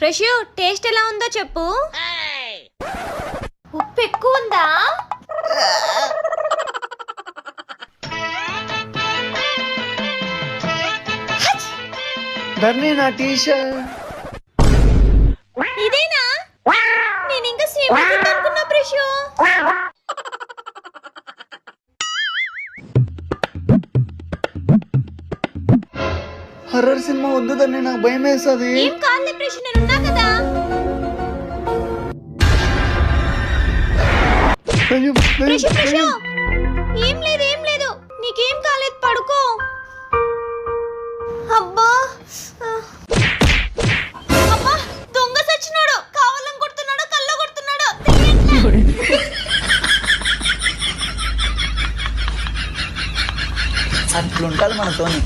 Fresh taste ఎలా ఉందో చెప్పు. ఉప్పు ఎక్కువ ఉందా? ధర్ని నా టీషర్ట్ ఇదేనా? నేను ఇంకా సేమ్ అనుకున్నా ఫ్రెష్. హర్రర్ సినిమా వద్దు ధర్ని, నాకు భయం వేస్తుంది. ఏం కాదులే ఫ్రెష్, నేను ఉన్నా కదా. ఫ్రెష్ ఫ్రెష్ ఏం లేదు ఏం లేదు, నీకేం కాలేదు, పడుకో. అబ్బా అబ్బా, దొంగ సచ్చినాడు, కావాలని కొడుతున్నాడు, కళ్ళ కొడుతున్నాడు. అట్లుంటారు మనతోని.